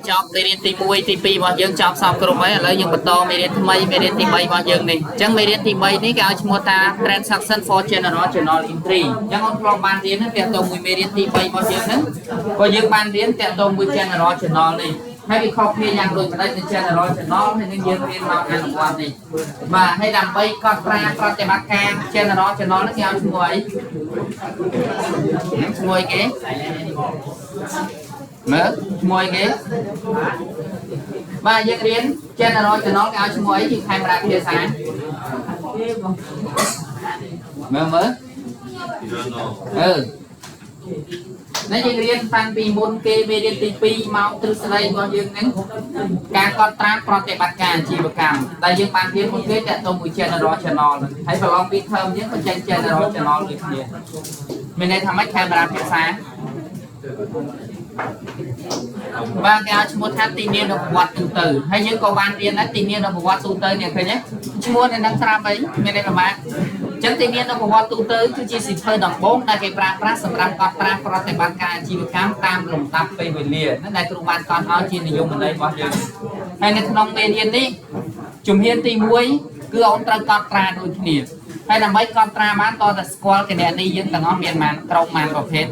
ចប់មេរៀនទី1ទី2របស់យើងចប់សពគ្រប់ហើយឥឡូវយើងបន្តមេរៀនថ្មីមេរៀនទី3របស់យើងនេះអញ្ចឹងមេរៀនទី3នេះគេឲ្យឈ្មោះថា Transaction for General Journal Entry អញ្ចឹងអូនធ្លាប់បានរៀនហ្នឹងតាក់ទងមួយមេរៀនទី3របស់យើងហ្នឹងព្រោះយើងបានរៀនតាក់ទងមួយ General Journal នេះហើយវាខុសគ្នាយ៉ាងដូចម្ដេចនឹង General Journal ហើយនឹងយើងរៀនមកអនុវត្តនេះបាទហើយដើម្បីកត់ត្រាប្រតិបត្តិការ General Journal នេះគេឲ្យឈ្មោះអីឈ្មោះអីគេមើលឈ្មោះអីគេបាទយើងរៀន General Journal គេឲ្យឈ្មោះអីជាខេមរៈភាសាមើលនេះយើងរៀនតាំងពីមុនគេមេរៀនទី2មកទ្រឹស្ដីរបស់យើងហ្នឹងការកត់ត្រាប្រតិបត្តិការអាជីវកម្មដែលយើងបានរៀនមុនគេតាក់ទងមួយ General Journal ហ្នឹងហើយប្រឡងពីថើមយើងបញ្ចេញ General Journal ដូចគ្នាមានន័យថាម៉េចខេមរៈភាសាបាទគេឲ្យឈ្មោះថាទីមាននៅប្រវត្តិទូទៅហើយយើងក៏បានរៀនដែរទីមាននៅប្រវត្តិទូទៅនេះឃើញទេឈ្មោះនៅនឹងត្រាប់អីមានន័យថាម៉េចអញ្ចឹងទីមាននៅប្រវត្តិទូទៅគឺជាសៀវភៅដំបូងដែលគេប្រើប្រាស់សម្រាប់កត់ត្រាប្រតិបត្តិការអាជីវកម្មតាមលំដាប់ពេលវេលាហ្នឹងដែលគ្រូបានកត់ឲ្យជានិយមន័យរបស់យើងហើយនៅក្នុងមេរៀននេះជំហានទី1គឺអូនត្រូវកត់ត្រាដូចគ្នាហើយដើម្បីកត់ត្រាបានតើស្គាល់គណនីយើងទាំងអស់មានប៉ុន្មានក្រុមប៉ុន្មានប្រភេទ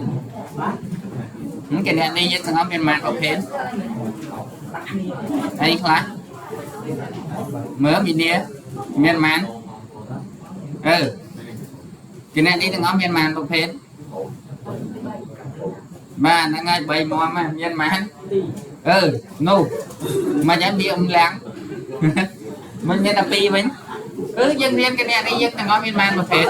គណនីយើងទាំងអស់មានប៉ុន្មានប្រភេទអីខ្លះមើលមានប៉ុន្មានគណនីទាំងអស់មានប៉ុន្មានប្រភេទបាទហ្នឹងហើយ3មាំមានប៉ុន្មាននោះមិនយ៉ាងវាលាំងមិនមានតែ2វិញយើងរៀនគណនីយើងទាំងអស់មានប៉ុន្មានប្រភេទ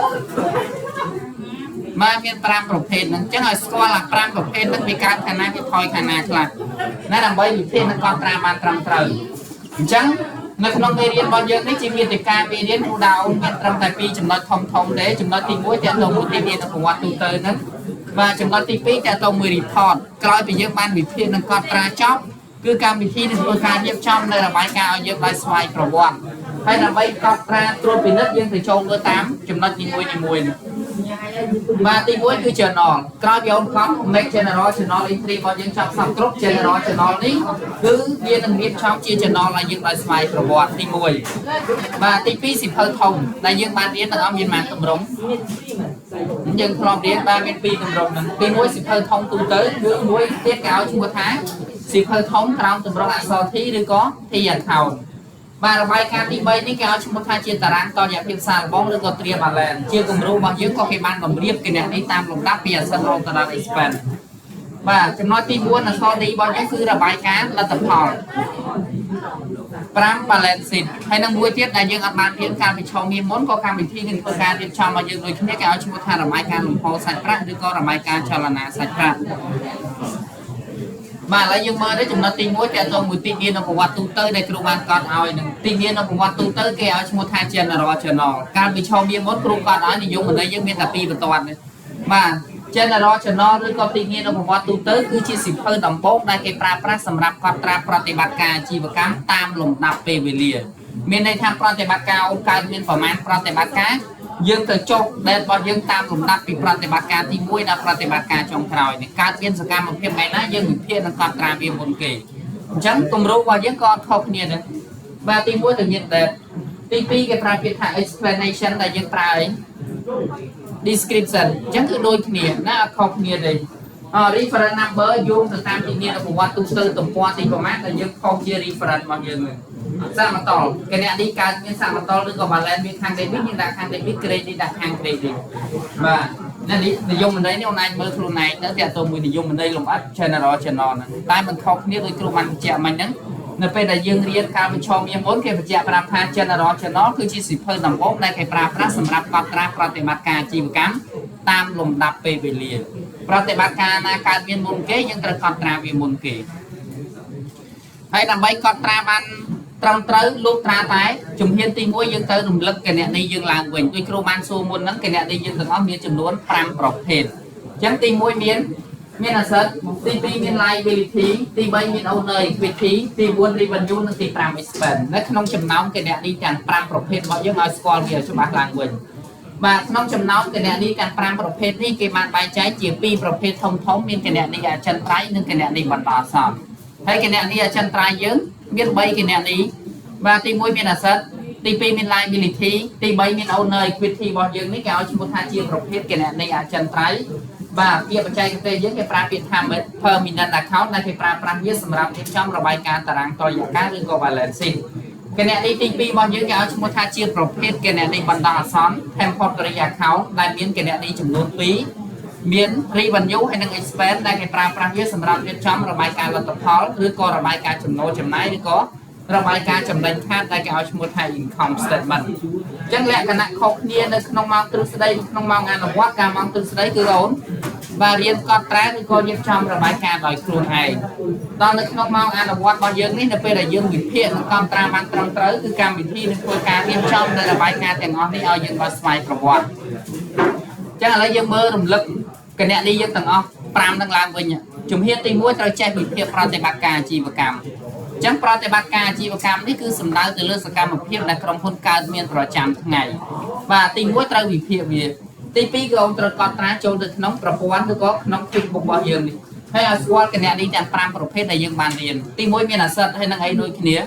មកមាន5ប្រភេទហ្នឹងអញ្ចឹងឲ្យស្គាល់អា5ប្រភេទហ្នឹងវាកើតខាងណាវាថយខាងណាខ្លះណាដើម្បីវិភាគនឹងកត់ត្រាបានត្រឹមត្រូវអញ្ចឹងនៅក្នុងមេរៀនរបស់យើងនេះជាមាតិកាមេរៀនគ្រូដៅមានត្រឹមតែ2ចំណុចធំទេចំណុចទី1តើតើមួយទីមានប្រវត្តិទូទៅហ្នឹងបាទចំណុចទី2តើតើមួយ report ក្រោយពីយើងបានវិភាគនឹងកត់ត្រាចប់គឺកម្មវិធីនឹងធ្វើការរៀបចំនៅរបាយការណ៍ឲ្យយើងដោយស្វ័យប្រវត្តិហើយដើម្បីកត់ត្រាត្រួតពិនិត្យយើងទៅចូលមើលតាមចំណុចទី1បាទទី1គឺ journal ក្រោយពីអូនកត់ make general journal entry របស់យើងចាប់សពគ្រប់ general journal នេះគឺវានឹងរៀបចំជា journal ឲ្យយើងដោយស្វ័យប្រវត្តិទី1បាទទី2សិភៅធំដែលយើងបានរៀនទាំងអស់មានប៉ុន្មានទម្រង់យើងធ្លាប់រៀនបានមាន2ទម្រង់ហ្នឹងទី1សិភៅធំទូទៅគឺមួយទៀតគេឲ្យឈ្មោះថាសិភៅធំក្រោមទម្រង់អក្សរ T ឬក៏ T accountបាទរបាយការណ៍ទី3នេះគេឲ្យឈ្មោះថាជាតារាងតរយៈភាពសាកល្បងឬក៏ Trial Balance ជាគំរូរបស់យើងក៏គេបានតម្រៀបគណនីតាមលំដាប់ពី Asset រហូតដល់ Expense បាទចំណុចទី4អក្សរ D របស់យើងគឺរបាយការណ៍លទ្ធផល5 balance sheet ហើយនឹងមួយទៀតដែលយើងអត់បានរៀនការវិឆោមានមុនក៏កម្មវិធីនឹងធ្វើការរៀបចំឲ្យយើងដូចគ្នាគេឲ្យឈ្មោះថារបាយការណ៍លំហសាច់ប្រាក់ឬក៏របាយការណ៍ចលនាសាច់ប្រាក់បាទឥឡូវយើងមើលទៅចំណុចទី1តើតើមួយទីមាននៅប្រវត្តិទូទៅដែលគ្រូបានកត់ឲ្យនឹងទីមាននៅប្រវត្តិទូទៅគេឲ្យឈ្មោះថា General Journal ការវិឆោមានមុនគ្រូកត់ឲ្យនិយមន័យយើងមានតែ2បន្ទាត់នេះបាទ General Journal ឬក៏ទីមាននៅប្រវត្តិទូទៅគឺជាសៀវភៅដំបូងដែលគេប្រើប្រាស់សម្រាប់កត់ត្រាប្រតិបត្តិការអាជីវកម្មតាមលំដាប់ពេលវេលាមានន័យថាប្រតិបត្តិការអូនកើតមានប្រមាណប្រតិបត្តិការយើងទៅចុះដែលរបស់យើងតាមលំដាប់ពីប្រតិបត្តិការទី1ដល់ប្រតិបត្តិការចុងក្រោយនេះកើតមានសកម្មភាពបែបណាយើងវិភាគនិងកត់ត្រាវាមុនគេអញ្ចឹងគម្រោងរបស់យើងក៏ខុសគ្នាដែរបាទទី1ទៅមានតែទី2គេប្រើពាក្យថា explanation ដែលយើងប្រើអី description អញ្ចឹងគឺដូចគ្នាណាអត់ខុសគ្នាទេreference number យោងទៅតាមទីមានប្រវត្តិទូទៅទំព័រទីប្រមាណដែលយើងខុសជា reference របស់យើងហ្នឹងសាមតលគណនីកើតមានសាមតលឬក៏ balance មានខាង debit យើងដាក់ខាង debit credit ដាក់ខាង credit បាទនេះនិយមន័យនេះអូនអាចមើលខ្លួនឯងទៅតាក់ទងមួយនិយមន័យលម្អិត General Journal ហ្នឹងតែមិនខុសគ្នាដោយគ្រូបានបញ្ជាក់មិញហ្នឹងនៅពេលដែលយើងរៀនការវិឆោមានមុនគេបញ្ជាក់ប្រាប់ថា General Journal គឺជាសៀវភៅដំបូងដែលគេប្រើប្រាស់សម្រាប់កត់ត្រាប្រតិបត្តិការអាជីវកម្មតាមលំដាប់ពេលវេលាប្រតិបត្តិការណាកើតមានមុនគេយើងត្រូវកត់ត្រាវាមុនគេហើយដើម្បីកត់ត្រាបានត្រឹមត្រូវលោកត្រាតែជំហានទី1យើងត្រូវរំលឹកគណនីយើងឡើងវិញដោយគ្រូបានសួរមុនហ្នឹងគណនីយើងទាំងអស់មានចំនួន5ប្រភេទអញ្ចឹងទី1មាន asset ទី2មាន liability ទី3មាន owner equity ទី4 revenue និងទី5 expense នៅក្នុងចំណោមគណនីទាំង5ប្រភេទរបស់យើងឲ្យស្គាល់វាច្បាស់ឡើងវិញបាទក្នុងចំណោមគណនីទាំង5ប្រភេទនេះគេបានបែងចែកជា2ប្រភេទធំៗមានគណនីអចិន្ត្រៃយ៍និងគណនីបណ្ដោះអាសន្ន ហើយគណនីអចិន្ត្រៃយ៍យើងមាន3គណនីបាទទី1មាន asset ទី2មាន liability ទី3មាន owner equity របស់យើងនេះគេឲ្យឈ្មោះថាជាប្រភេទគណនីអចិន្ត្រៃយ៍បាទពាក្យបច្ចេកទេសយើងគេប្រើពាក្យថា permanent account ដែលគេប្រើប្រាស់វាសម្រាប់រៀបចំរបាយការណ៍តារាងតុល្យការឬក៏ balance sheet គណនីទី2របស់យើងគេឲ្យឈ្មោះថាជាប្រភេទគណនីបណ្ដោះអាសន្ន temporary account ដែលមានគណនីចំនួន2មាន revenue ហើយនិង expense ដែលគេប្រើប្រាស់វាសម្រាប់រៀបចំរបាយការណ៍លទ្ធផលឬក៏របាយការណ៍ចំណូលចំណាយឬក៏របាយការណ៍ចំណេញខាតដែលគេឲ្យឈ្មោះថា income statement អញ្ចឹងលក្ខណៈខុសគ្នានៅក្នុងម៉ោងទ្រឹស្ដីក្នុងម៉ោងអនុវត្តការម៉ោងទ្រឹស្ដីគឺអូនបាទរៀនកត់ត្រាឬក៏រៀបចំរបាយការណ៍ដោយខ្លួនឯងដល់នៅក្នុងម៉ោងអនុវត្តរបស់យើងនេះនៅពេលដែលយើងវិភាគនិងកត់ត្រាបានត្រឹមត្រូវគឺកម្មវិធីនឹងធ្វើការរៀបចំនៅរបាយការណ៍ទាំងអស់នេះឲ្យយើងបានស្វ័យប្រវត្តិអញ្ចឹងឥឡូវយើងមើលរំលឹកគណនីយើងទាំងអស់5នឹងឡើងវិញជំហានទី1ត្រូវចេះវិភាគប្រតិបត្តិការអាជីវកម្មអញ្ចឹងប្រតិបត្តិការអាជីវកម្មនេះគឺសំដៅទៅលើសកម្មភាពដែលក្រុមហ៊ុនកើតមានប្រចាំថ្ងៃបាទទី1ត្រូវវិភាគវាទី2គឺអូនត្រូវកត់ត្រាចូលទៅក្នុងប្រព័ន្ធឬក៏ក្នុង Facebook របស់យើងនេះហើយឲ្យស្គាល់គណនីទាំង5ប្រភេទដែលយើងបានរៀនទី1មាន asset ហើយនឹងអីដូចគ្នា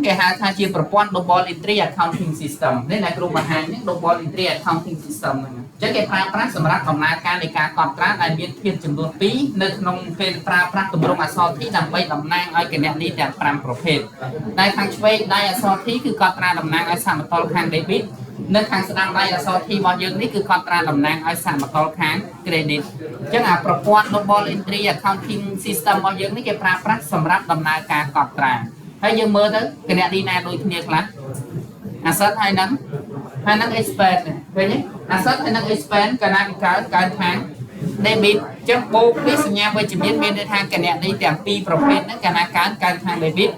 គេហៅថាជាប្រព័ន្ធ Global Entry Accounting System នេះដែលគ្រូបង្ហាញនេះ Global Entry Accounting System ហ្នឹងអញ្ចឹងគេប្រើប្រាស់សម្រាប់ដំណើរការនៃការកត់ត្រាដែលមានភាពចំនួន2នៅក្នុងពេលប្រើប្រាស់ទម្រង់អក្សរ T ដើម្បីតំណាងឲ្យគណនីទាំង5ប្រភេទដែលខាងឆ្វេងដៃអក្សរ T គឺកត់ត្រាតំណាងឲ្យសមតុល្យខាង debit នៅខាងស្ដាំដៃអក្សរ T របស់យើងនេះគឺកត់ត្រាតំណាងឲ្យសមតុល្យខាង credit អញ្ចឹងអាប្រព័ន្ធ Global Entry Accounting System របស់យើងនេះគេប្រើប្រាស់សម្រាប់ដំណើរការកត់ត្រាហើយយើងមើលទៅគណនីណាដូចគ្នាខ្លះ asset ហើយនឹង expense ឃើញទេ asset ហើយនឹង expense កាលណាវាកើតខាង debit អញ្ចឹងបូកនេះសញ្ញាវិជ្ជមានមានន័យថាគណនីទាំងពីរប្រភេទហ្នឹងកាលណាកើតខាង debit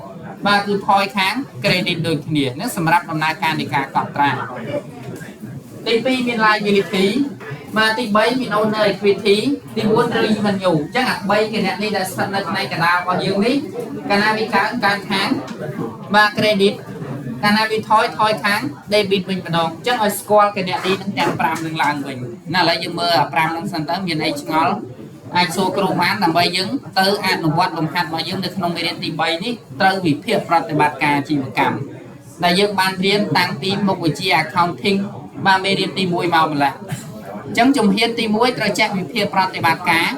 បាទគឺថយខាង credit ដូចគ្នាហ្នឹងសម្រាប់ដំណើរការនៃការកត់ត្រាទី2មាន liability បាទទី3មាន owner equity ទី4 revenue អញ្ចឹងអា3គណនីដែលស្ថិតនៅផ្នែកកណ្ដាលរបស់យើងនេះកាលណាវាកើតខាងបាទ credit កាលណាវាថយខាង debit វិញម្ដងអញ្ចឹងឲ្យស្គាល់គណនីនឹងទាំង5នឹងឡើងវិញណាឥឡូវយើងមើលអា5នឹងសិនទៅមានអីឆ្ងល់អាចសួរគ្រូបានដើម្បីយើងទៅអនុវត្តលំហាត់របស់យើងនៅក្នុងមេរៀនទី3នេះត្រូវវិភាគប្រតិបត្តិការអាជីវកម្មដែលយើងបានរៀនតាំងពីមុខវិជ្ជា accounting បាទមេរៀនទី1មកម្ល៉េះអញ្ចឹងជំហានទី1ត្រូវចេះវិភាគប្រតិបត្តិការ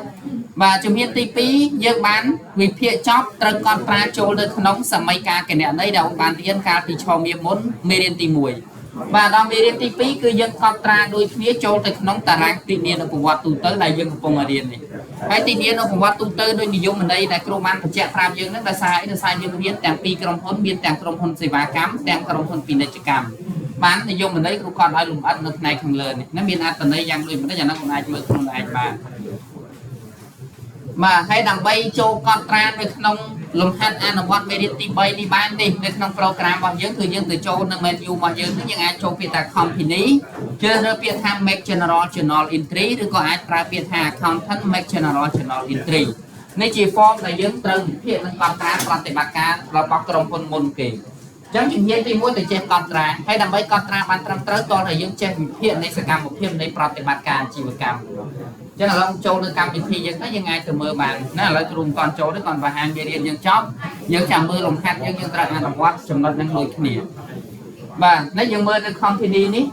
បាទជំហានទី2យើងបានវិភាគចប់ត្រូវកត់ត្រាចូលទៅក្នុងសម័យកាលគណនីដែលអូនបានរៀនកាលពីឆមាសមុនមេរៀនទី1បាទដល់មេរៀនទី2គឺយើងកត់ត្រាដូចគ្នាចូលទៅក្នុងតារាងទីលានុប្រវត្តិទូទៅដែលយើងកំពុងរៀននេះហើយទីលានុប្រវត្តិទូទៅដោយនិយមន័យដែលគ្រូបានបញ្ជាក់ប្រាប់យើងហ្នឹងដោយសារយើងរៀនទាំងពីរក្រុមហ៊ុនមានទាំងក្រុមហ៊ុនសេវាកម្មទាំងក្រុមហ៊ុនពាណិជ្ជកម្មបាននិយមន័យគ្រូគាត់ឲ្យលម្អិតនៅផ្នែកខាងលើនេះណាមានអត្ថន័យយ៉ាងដូចម្ដេចអាហ្នឹងអូនអាចមើលខ្លួនឯងបានបាទហើយដើម្បីចូលកត់ត្រានៅក្នុងលំហាត់អនុវត្តមេរៀនទី3នេះបានទេនៅក្នុង program របស់យើងគឺយើងទៅចូលនៅ menu របស់យើងនេះយើងអាចចូលពាក្យថា company ជ្រើសរើសពាក្យថា make general journal entry ឬក៏អាចប្រើពាក្យថា accountant make general journal entry នេះជា form ដែលយើងត្រូវវិភាគនិងកត់ត្រាប្រតិបត្តិការរបស់ក្រុមហ៊ុនមុនគេអញ្ចឹងជំហានទី1ទៅចេះកត់ត្រាហើយដើម្បីកត់ត្រាបានត្រឹមត្រូវតោះតែយើងចេះវិភាគនៃសកម្មភាពនៃប្រតិបត្តិការអាជីវកម្មចឹងឥឡូវចូលនៅកម្មវិធីយើងទៅយើងអាចទៅមើលបានណាឥឡូវគ្រូមិនតន់ចូលទេគាត់បង្ហាញមេរៀនយើងចប់យើងចាំមើលលំហាត់យើងត្រូវអនុវត្តចំណុចហ្នឹងដូចគ្នាបាទនេះយើងមើលនៅ company នេះ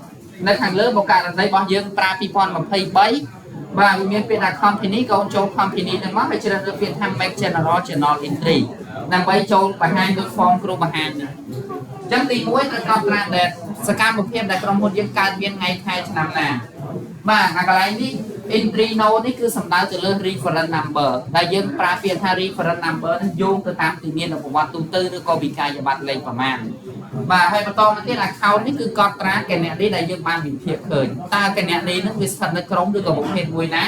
នៅខាងលើបកករណីរបស់យើងប្រើ2023បាទវាមានពាក្យថា company កូនចូល company ហ្នឹងមកហើយជ្រើសរើសពាក្យថា make general journal entry ដើម្បីចូលបង្ហាញដូច form គ្រូបង្ហាញនេះអញ្ចឹងទី1ត្រូវកត់ត្រា date សកម្មភាពដែលក្រុមហ៊ុនយើងកើតមានថ្ងៃខែឆ្នាំណាបាទអាកន្លែងនេះ entry note នេះគឺសំដៅទៅលើ reference number ដែលយើងប្រើពាក្យថា reference number នេះយោងទៅតាមទីមានប្រវត្តិទូទៅឬក៏វិក័យប័ត្រលេខប្រមាណបាទហើយបន្តមកទៀត account នេះគឺកត់ត្រាគណនីដែលយើងបានវិភាគឃើញតើគណនីនោះវាស្ថិតនៅក្រុមឬក៏ប្រភេទមួយណា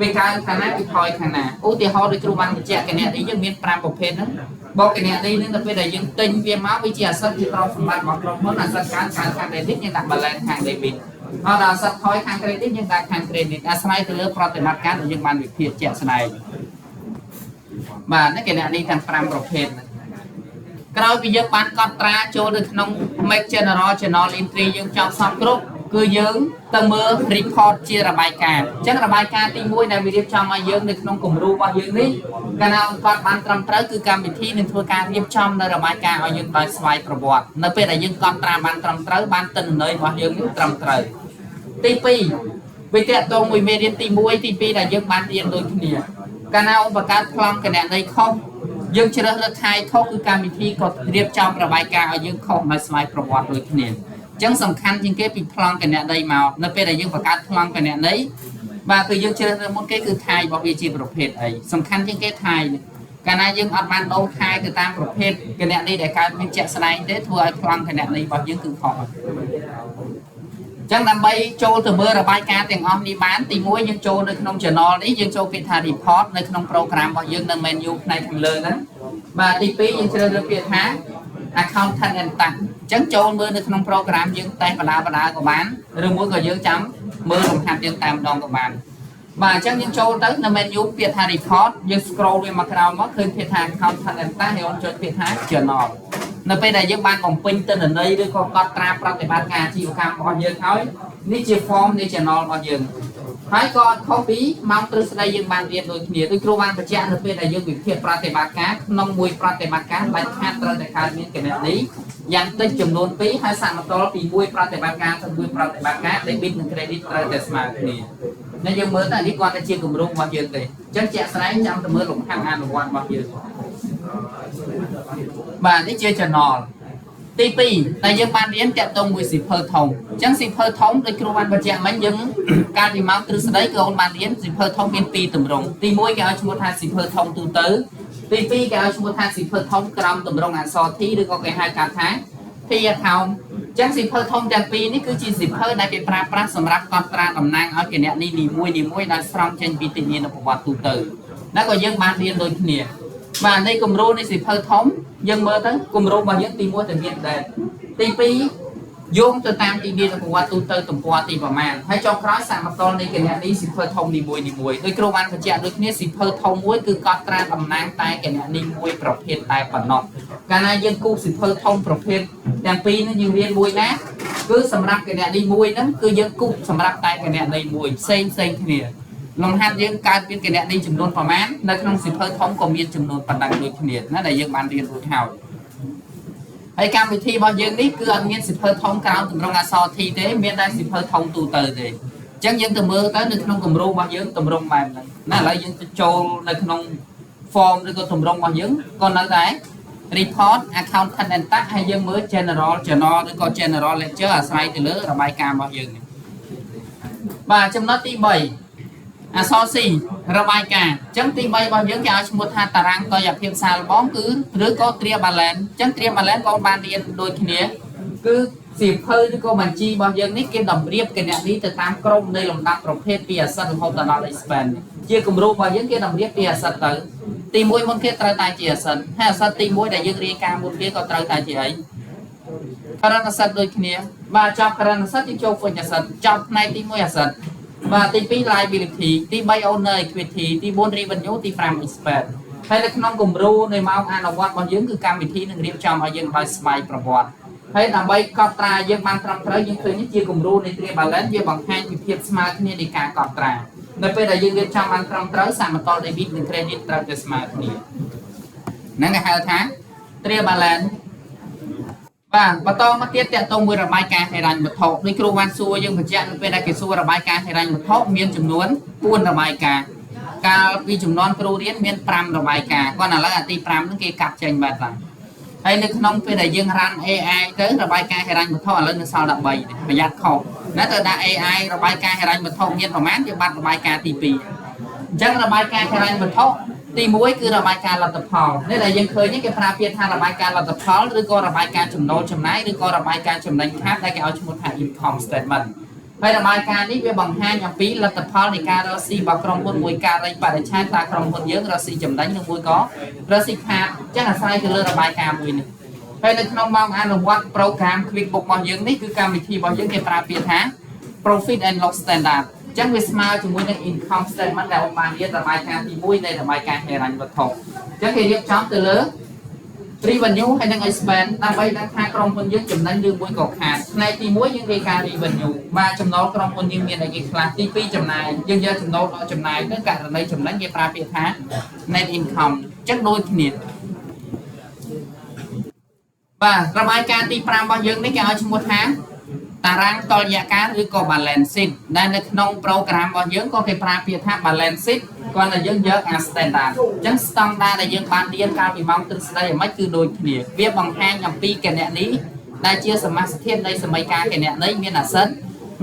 វាកើនខាងណាវាថយខាងណាឧទាហរណ៍ដូចគ្រូបានបញ្ជាក់គណនីយើងមាន5ប្រភេទហ្នឹងបូកគណនីនឹងទៅពេលដែលយើងទិញវាមកវាជា asset ជាទ្រព្យសម្បត្តិរបស់ក្រុមហ៊ុន asset កើនខាង debit យើងដាក់ balance ខាង debit ហើយដល់ asset ថយខាង credit យើងដាក់ខាង credit អាស្រ័យទៅលើប្រតិបត្តិការដែលយើងបានវិភាគជាក់ស្ដែងបាទនេះគណនីទាំង5ប្រភេទក្រោយពីយើងបានកត់ត្រាចូលនៅក្នុង make general journal entry យើងចប់សពគ្រប់ គឺយើងទៅមើល report ជារបាយការណ៍អញ្ចឹងរបាយការណ៍ទី1ដែលវារៀបចំឲ្យយើងនៅក្នុងគំរូរបស់យើងនេះកាលណាអង្គគាត់បានត្រឹមត្រូវគឺកម្មវិធីនឹងធ្វើការរៀបចំនៅរបាយការណ៍ឲ្យយើងដោយស្វ័យប្រវត្តិនៅពេលដែលយើងកត់ត្រាបានត្រឹមត្រូវបានទិន្នន័យរបស់យើងត្រឹមត្រូវទី2វាតកតងមួយមេរៀនទី1ទី2ដែលយើងបានរៀនដូចគ្នាកាលណាអង្គបង្កើតប្លង់គណនេយ្យខុសយើងជ្រើសរើសខាយខុសគឺកម្មវិធីក៏រៀបចំរបាយការណ៍ឲ្យយើងខុសដោយស្វ័យប្រវត្តិដូចគ្នាចឹងសំខាន់ជាងគេពីប្លង់គណនេយ្យមកនៅពេលដែលយើងបង្កើតប្លង់គណនេយ្យបាទគឺយើងជ្រើសរើសមុនគេគឺខាយរបស់វាជាប្រភេទអីសំខាន់ជាងគេខាយកាលណាយើងអត់បានដូរខាយទៅតាមប្រភេទគណនេយ្យដែលកើតមានជាក់ស្ដែងទេធ្វើឲ្យប្លង់គណនេយ្យរបស់យើងគឺខុសចឹងដើម្បីចូលទៅមើលរបាយការណ៍ទាំងអស់នេះបានទី1យើងចូលនៅក្នុង journal នេះយើងចូលពាក្យថា report នៅក្នុង program របស់យើងនៅ menu ផ្នែកខាងលើហ្នឹងបាទទី2យើងជ្រើសរើសពាក្យថា accountant and tax អញ្ចឹងចូលមើលនៅក្នុង program យើងតែបដាក៏បានឬមួយក៏យើងចាំមើលលំហាត់យើងតែម្ដងក៏បានបាទអញ្ចឹងយើងចូលទៅនៅ menu ពាក្យថា report យើង scroll វាមកក្រោមមកឃើញពាក្យថា accountant and tax ហើយចុចពាក្យថា journal នៅពេលដែលយើងបានបំពេញទិន្នន័យឬក៏កត់ត្រាប្រតិបត្តិការអាជីវកម្មរបស់យើងហើយនេះជា form នៃ channel របស់យើងហើយក៏អត់ខុសពីម៉ោងទ្រឹស្ដីយើងបានរៀនដូចគ្នាដូចគ្រូបានបញ្ជាក់នៅពេលដែលយើងវិភាគប្រតិបត្តិការក្នុងមួយប្រតិបត្តិការបាច់ខាតត្រូវតែកើតមានគណនេយ្យយ៉ាងតិចចំនួន2ហើយសមតុល្យពីមួយប្រតិបត្តិការទៅមួយប្រតិបត្តិការ debit និង credit ត្រូវតែស្មើគ្នានេះយើងមើលតែនេះគាត់តែជាគម្រោងរបស់យើងទេអញ្ចឹងជាក់ស្ដែងចាំទៅមើលលំហាត់អនុវត្តរបស់យើងបាទនេះជា channel ទី2ដែលយើងបានរៀនតាក់ទងមួយសៀវភៅធំអញ្ចឹងសៀវភៅធំដូចគ្រូបានបញ្ជាក់មិញយើងកាលពីម៉ោងទ្រឹស្ដីគឺអូនបានរៀនសៀវភៅធំមាន2ទម្រង់ទី1គេឲ្យឈ្មោះថាសៀវភៅធំទូទៅទី2គេឲ្យឈ្មោះថាសៀវភៅធំក្រោមទម្រង់អក្សរ T ឬក៏គេហៅកាត់ថា T account អញ្ចឹងសៀវភៅធំទាំងពីរនេះគឺជាសៀវភៅដែលគេប្រើប្រាស់សម្រាប់កត់ត្រាតំណាងឲ្យគណនីនីមួយដែលស្រង់ចេញពីទីមានប្រវត្តិទូទៅแล้วក៏យើងបានរៀនដូចគ្នាបាទនៃគម្រោងនៃសៀវភៅធំយើងមើលទៅគម្រោងរបស់យើងទី1ទៅមានដែរទី2យោងទៅតាមទីមានប្រវត្តិទូទៅទំព័រទីប្រមាណហើយចុងក្រោយសមតុល្យនៃគណនីសៀវភៅធំនីមួយដោយគ្រូបានបញ្ជាក់ដូចគ្នាសៀវភៅធំមួយគឺកត់ត្រាតំណាងតែគណនីមួយប្រភេទតែប៉ុណ្ណោះកាលណាយើងគូសសៀវភៅធំប្រភេទទាំងពីរនេះយើងរៀនមួយណាគឺសម្រាប់គណនីមួយហ្នឹងគឺយើងគូសសម្រាប់តែគណនីមួយផ្សេងគ្នាលំហាត់យើងកើតមានគណនីចំនួនប្រមាណនៅក្នុងសៀវភៅធំក៏មានចំនួនប៉ុណ្ណឹងដូចគ្នាណាដែលយើងបានរៀនរួចហើយកម្មវិធីរបស់យើងនេះគឺអត់មានសៀវភៅធំក្រោមទម្រង់អក្សរ T ទេមានតែសៀវភៅធំទូទៅទេអញ្ចឹងយើងទៅមើលទៅនៅក្នុងគម្រោងរបស់យើងទម្រង់បែបហ្នឹងណាឥឡូវយើងទៅចូលនៅក្នុង form ឬក៏ទម្រង់របស់យើងក៏នៅដែរ report accountant and tax ហើយយើងមើល general journal ឬក៏ general ledger អាស្រ័យទៅលើរបាយការណ៍របស់យើងនេះបាទចំណុចទី3អក្សរ C របាយការណ៍អញ្ចឹងទី3របស់យើងគេឲ្យឈ្មោះថាតារាងតុល្យភាពសាកល្បងគឺឬក៏ trial balance អញ្ចឹង trial balance ក៏បានរៀនដូចគ្នាគឺសៀវភៅឬក៏បញ្ជីរបស់យើងនេះគេតម្រៀបគណនីទៅតាមក្រុមនៃលំដាប់ប្រភេទពី asset រហូតដល់ expense ជាគម្រោងរបស់យើងគេតម្រៀបពី asset ទៅទី1មុនគេត្រូវតែជា asset ហើយ asset ទី1ដែលយើងរៀបការមុនគេក៏ត្រូវតែជាអី current asset ដូចគ្នាបាទចប់ current asset យើងចូល fixed asset ចប់ផ្នែកទី1 asset បាទទី2 liability ទី3 owner equity ទី4 revenue ទី5 expense ហើយនៅក្នុងគម្រោងនៃម៉ោងអនុវត្តរបស់យើងគឺកម្មវិធីនឹងរៀបចំឲ្យយើងដោយស្វ័យប្រវត្តិហើយដើម្បីកត់ត្រាយើងបានត្រឹមត្រូវយើងឃើញនេះជាគំរូនៃ trial balance វាបង្ហាញពីភាពស្មើគ្នានៃការកត់ត្រានៅពេលដែលយើងរៀបចំបានត្រឹមត្រូវសមតុល្យ debit និង credit ត្រូវតែស្មើគ្នាហ្នឹងគេហៅថា trial balance បាទបន្តមកទៀតតកតងមួយរបាយការណ៍ហិរញ្ញវត្ថុដូចគ្រូបានសួរយើងបញ្ជាក់នៅពេលដែលគេសួររបាយការណ៍ហិរញ្ញវត្ថុមានចំនួន4របាយការណ៍កាលពីចំនួនគ្រូរៀនមាន5របាយការណ៍គាត់ឥឡូវអាទី5ហ្នឹងគេកាត់ចេញបាត់ហើយហើយនៅក្នុងពេលដែលយើងរ៉ាន់ AI ទៅរបាយការណ៍ហិរញ្ញវត្ថុឥឡូវនៅសល់13ប្រយ័ត្នខុសណាទៅដាក់ AI របាយការណ៍ហិរញ្ញវត្ថុមានប្រមាណវាបាត់របាយការណ៍ទី2អញ្ចឹងរបាយការណ៍ហិរញ្ញវត្ថុទី1គឺរបាយការណ៍លទ្ធផលនេះដែលយើងឃើញនេះគេប្រើពាក្យថារបាយការណ៍លទ្ធផលឬក៏របាយការណ៍ចំណូលចំណាយឬក៏របាយការណ៍ចំណេញខាតដែលគេឲ្យឈ្មោះថា income statement ហើយរបាយការណ៍នេះវាបង្ហាញអំពីលទ្ធផលនៃការរកស៊ីរបស់ក្រុមហ៊ុនមួយការិយបរិច្ឆេទតើក្រុមហ៊ុនយើងរកស៊ីចំណេញឬមួយក៏រកស៊ីខាតអញ្ចឹងអាស្រ័យទៅលើរបាយការណ៍មួយនេះហើយនៅក្នុងម៉ោងអនុវត្ត program QuickBooks របស់យើងនេះគឺកម្មវិធីរបស់យើងគេប្រើពាក្យថា profit and loss standard អញ្ចឹងវាស្មើជាមួយនឹង income statement ដែលបានរៀនរបាយការណ៍ទី1នៃរបាយការណ៍ហិរញ្ញវត្ថុអញ្ចឹងគេរៀបចំទៅលើ revenue ហើយនឹង expense ដើម្បីដឹងថាក្រុមហ៊ុនយើងចំណេញឬមួយក៏ខាតផ្នែកទី1យើងរាយការណ៍ revenue បាទចំណូលក្រុមហ៊ុនយើងមានអីគេខ្លះទី2ចំណាយយើងយកចំណូលដល់ចំណាយទៅករណីចំណេញគេប្រើពាក្យថា net income ចឹងដូចគ្នាបាទរបាយការណ៍ទី5របស់យើងនេះគេឲ្យឈ្មោះថាតារាងតុល្យការឬក៏ balance sheet ដែលនៅក្នុង program របស់យើងក៏គេប្រើពាក្យថា balance sheet គាត់តែយើងយកអា standard អញ្ចឹង standard ដែលយើងបានរៀនកាលពីម៉ោងទ្រឹស្ដីអ្ហ្មិចគឺដូចគ្នាវាបង្ហាញអំពីគណនីដែលជាសមាសធាតុនៃសមីការគណនីមាន asset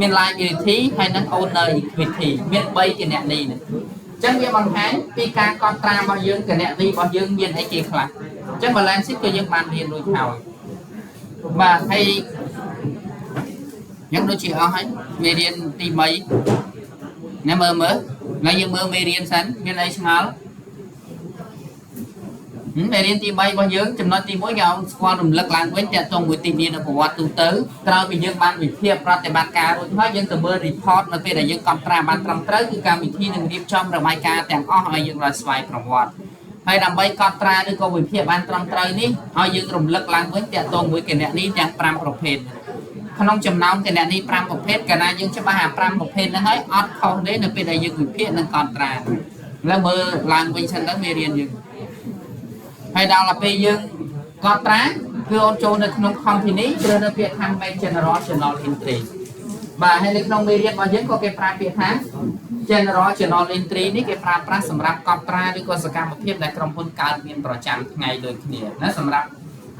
មាន liability ហើយនិង owner equity មាន3គណនីនេះអញ្ចឹងវាបង្ហាញពីការកត់ត្រារបស់យើងគណនីរបស់យើងមានអីគេខ្លះអញ្ចឹង balance sheet ក៏យើងបានរៀនរួចហើយបាទហើយយ៉ាងដូចជាអស់ហើយមេរៀនទី3ណែមើលថ្ងៃយើងមើលមេរៀនសិនមានអីឆ្ងល់មេរៀនទី3របស់យើងចំណុចទី1គេឲ្យស្គាល់រំលឹកឡើងវិញតាក់ទងមួយទីមានប្រវត្តិទូទៅក្រោយពីយើងបានវិភាគប្រតិបត្តិការរួចហើយយើងទៅមើល report នៅពេលដែលយើងកត់ត្រាបានត្រឹមត្រូវគឺកម្មវិធីនឹងរៀបចំរបាយការណ៍ទាំងអស់ឲ្យយើងរកស្វែងប្រវត្តិហើយដើម្បីកត់ត្រាឬក៏វិភាគបានត្រឹមត្រូវនេះឲ្យយើងរំលឹកឡើងវិញតាក់ទងមួយគណនីទាំង5ប្រភេទក្នុងចំណោមគណនី5ប្រភេទកាលណាយើងច្បាស់អា5ប្រភេទហ្នឹងហើយអត់ខុសទេនៅពេលដែលយើងវិភាគនិងកត់ត្រាឥឡូវមើលឡើងវិញសិនទៅមេរៀនយើងហើយដល់ទៅពេលយើងកត់ត្រាគឺអូនចូលនៅក្នុង company ជ្រើសរើសពាក្យថា make general journal entry បាទហើយនៅក្នុងមេរៀនរបស់យើងក៏គេប្រើពាក្យថា general journal entry នេះគេប្រើប្រាស់សម្រាប់កត់ត្រាឬក៏សកម្មភាពដែលក្រុមហ៊ុនកើតមានប្រចាំថ្ងៃដូចគ្នាណាសម្រាប់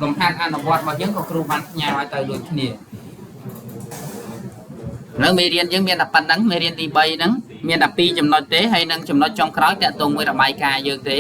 លំហាត់អនុវត្តរបស់យើងក៏គ្រូបានផ្ញើឲ្យទៅដូចគ្នានៅមេរៀនយើងមានតែប៉ុណ្្នឹងមេរៀនទី3ហ្នឹងមានតែ2ចំណុចទេហើយនឹងចំណុចចុងក្រោយតាក់ទងមួយរបាយការណ៍យើងទេ